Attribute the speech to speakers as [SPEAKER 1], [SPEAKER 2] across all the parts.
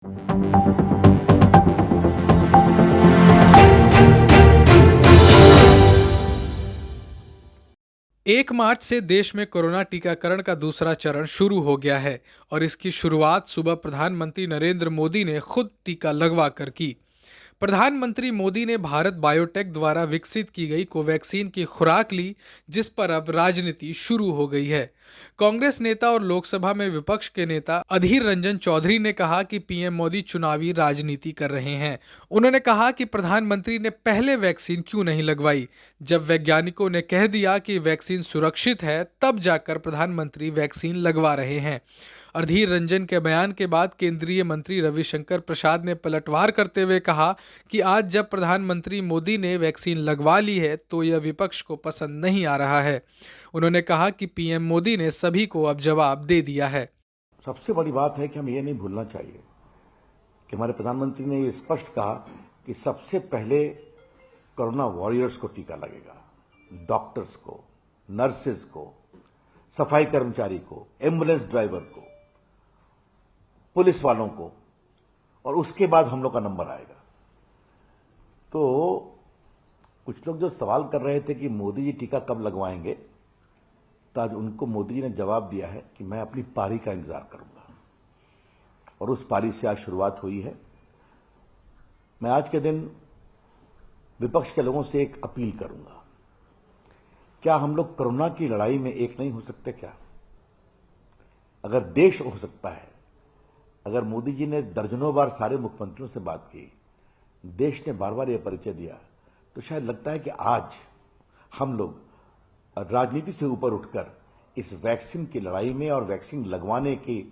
[SPEAKER 1] 1 मार्च से देश में कोरोना टीकाकरण का दूसरा चरण शुरू हो गया है और इसकी शुरुआत सुबह प्रधानमंत्री नरेंद्र मोदी ने खुद टीका लगवा कर की। प्रधानमंत्री मोदी ने भारत बायोटेक द्वारा विकसित की गई कोवैक्सीन की खुराक ली, जिस पर अब राजनीति शुरू हो गई है। कांग्रेस नेता और लोकसभा में विपक्ष के नेता अधीर रंजन चौधरी ने कहा कि पीएम मोदी चुनावी राजनीति कर रहे हैं। उन्होंने कहा कि प्रधानमंत्री ने पहले वैक्सीन क्यों नहीं लगवाई। जब वैज्ञानिकों ने कह दिया कि वैक्सीन सुरक्षित है, तब जाकर प्रधानमंत्री वैक्सीन लगवा रहे हैं। अधीर रंजन के बयान के बाद केंद्रीय मंत्री रविशंकर प्रसाद ने पलटवार करते हुए कहा कि आज जब प्रधानमंत्री मोदी ने वैक्सीन लगवा ली है तो यह विपक्ष को पसंद नहीं आ रहा है। उन्होंने कहा कि पीएम मोदी ने सभी को अब जवाब दे दिया है।
[SPEAKER 2] सबसे बड़ी बात है कि हमें यह नहीं भूलना चाहिए कि हमारे प्रधानमंत्री ने यह स्पष्ट कहा कि सबसे पहले कोरोना वॉरियर्स को टीका लगेगा, डॉक्टर्स को, नर्सेज को, सफाई कर्मचारी को, एम्बुलेंस ड्राइवर को, पुलिस वालों को, और उसके बाद हम लोग का नंबर आएगा। तो कुछ लोग जो सवाल कर रहे थे कि मोदी जी टीका कब लगवाएंगे, तो आज उनको मोदी जी ने जवाब दिया है कि मैं अपनी पारी का इंतजार करूंगा, और उस पारी से आज शुरुआत हुई है। मैं आज के दिन विपक्ष के लोगों से एक अपील करूंगा, क्या हम लोग कोरोना की लड़ाई में एक नहीं हो सकते क्या? अगर देश हो सकता है, अगर मोदी जी ने दर्जनों बार सारे मुख्यमंत्रियों से बात की, देश ने बार बार यह परिचय दिया, तो शायद लगता है कि आज हम लोग राजनीति से ऊपर उठकर इस वैक्सीन की लड़ाई में और वैक्सीन लगवाने के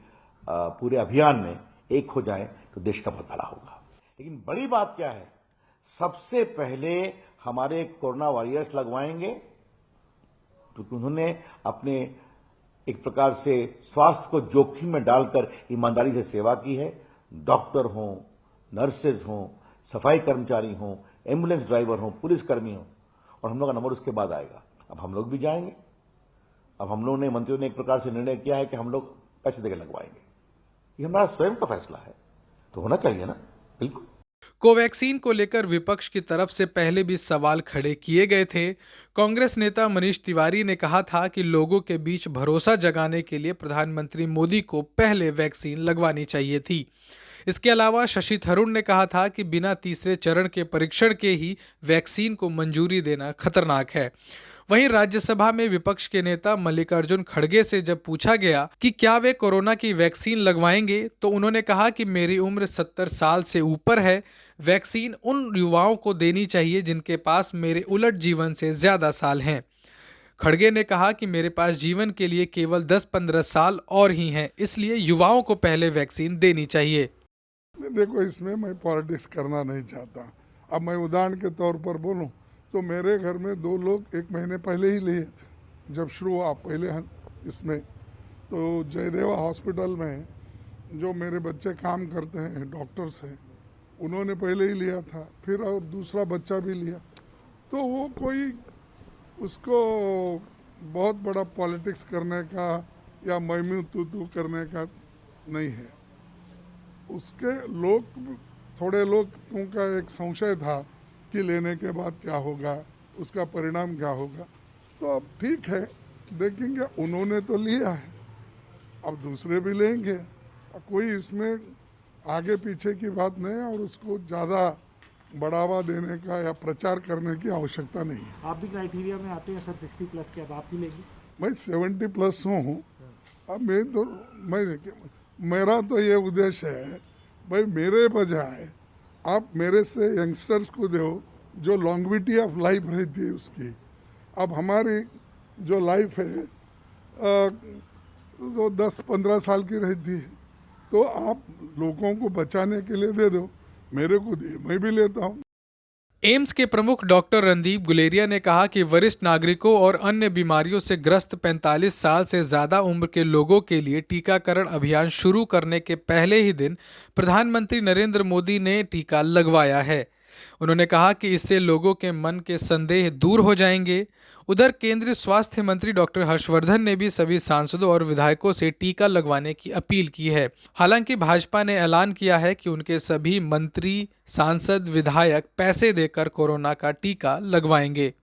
[SPEAKER 2] पूरे अभियान में एक हो जाए तो देश का भला होगा। लेकिन बड़ी बात क्या है, सबसे पहले हमारे कोरोना वॉरियर्स लगवाएंगे, क्योंकि उन्होंने अपने एक प्रकार से स्वास्थ्य को जोखिम में डालकर ईमानदारी से सेवा की है। डॉक्टर हों, नर्सेज हों, सफाई कर्मचारी हों, एम्बुलेंस ड्राइवर हों, पुलिसकर्मी हों, और हम लोग का नंबर उसके बाद आएगा। अब हम लोग भी जाएंगे। अब हम लोगों ने, मंत्रियों ने एक प्रकार से निर्णय किया है कि हम लोग पैसे देकर लगवाएंगे। ये हमारा स्वयं का फैसला है, तो होना चाहिए ना। बिल्कुल।
[SPEAKER 1] कोवैक्सीन को लेकर विपक्ष की तरफ से पहले भी सवाल खड़े किए गए थे। कांग्रेस नेता मनीष तिवारी ने कहा था कि लोगों के बीच भरोसा जगाने के लिए प्रधानमंत्री मोदी को पहले वैक्सीन लगवानी चाहिए थी। इसके अलावा शशि थरूर ने कहा था कि बिना तीसरे चरण के परीक्षण के ही वैक्सीन को मंजूरी देना खतरनाक है। वहीं राज्यसभा में विपक्ष के नेता मल्लिकार्जुन खड़गे से जब पूछा गया कि क्या वे कोरोना की वैक्सीन लगवाएंगे, तो उन्होंने कहा कि मेरी उम्र 70 साल से ऊपर है। वैक्सीन उन युवाओं को देनी चाहिए जिनके पास मेरे उलट जीवन से ज्यादा साल हैं। खड़गे ने कहा कि मेरे पास जीवन के लिए केवल 10-15 साल और ही हैं, इसलिए युवाओं को पहले वैक्सीन देनी चाहिए।
[SPEAKER 3] देखो, इसमें मैं पॉलिटिक्स करना नहीं चाहता। अब मैं उदाहरण के तौर पर बोलूं तो मेरे घर में 2 लोग 1 महीने पहले ही लिए थे। जब शुरू हुआ पहले इसमें, तो जयदेवा हॉस्पिटल में जो मेरे बच्चे काम करते हैं, डॉक्टर्स हैं, उन्होंने पहले ही लिया था। फिर और दूसरा बच्चा भी लिया। तो वो कोई उसको बहुत बड़ा पॉलिटिक्स करने का या मैम्यू तू करने का नहीं है। उसके थोड़े लोगों का एक संशय था कि लेने के बाद क्या होगा, उसका परिणाम क्या होगा। तो अब ठीक है, देखेंगे। उन्होंने तो लिया है, अब दूसरे भी लेंगे। कोई इसमें आगे पीछे की बात नहीं है, और उसको ज़्यादा बढ़ावा देने का या प्रचार करने की आवश्यकता नहीं है।
[SPEAKER 4] आप भी क्राइटेरिया में आते हैं सर 60+ के, अब आप भी लेंगे?
[SPEAKER 3] मैं 70+ हूँ। अब मेरा तो ये उद्देश्य है, भाई मेरे बजाय आप मेरे से यंगस्टर्स को दो जो लॉन्गविटी ऑफ लाइफ रहती है उसकी। अब हमारी जो लाइफ है तो 10-15 साल की रहती है, तो आप लोगों को बचाने के लिए दे दो, मेरे को दे, मैं भी लेता हूँ।
[SPEAKER 1] एम्स के प्रमुख डॉक्टर रणदीप गुलेरिया ने कहा कि वरिष्ठ नागरिकों और अन्य बीमारियों से ग्रस्त 45 साल से ज़्यादा उम्र के लोगों के लिए टीकाकरण अभियान शुरू करने के पहले ही दिन प्रधानमंत्री नरेंद्र मोदी ने टीका लगवाया है। उन्होंने कहा कि इससे लोगों के मन के संदेह दूर हो जाएंगे। उधर केंद्रीय स्वास्थ्य मंत्री डॉक्टर हर्षवर्धन ने भी सभी सांसदों और विधायकों से टीका लगवाने की अपील की है। हालांकि भाजपा ने ऐलान किया है कि उनके सभी मंत्री, सांसद, विधायक पैसे देकर कोरोना का टीका लगवाएंगे।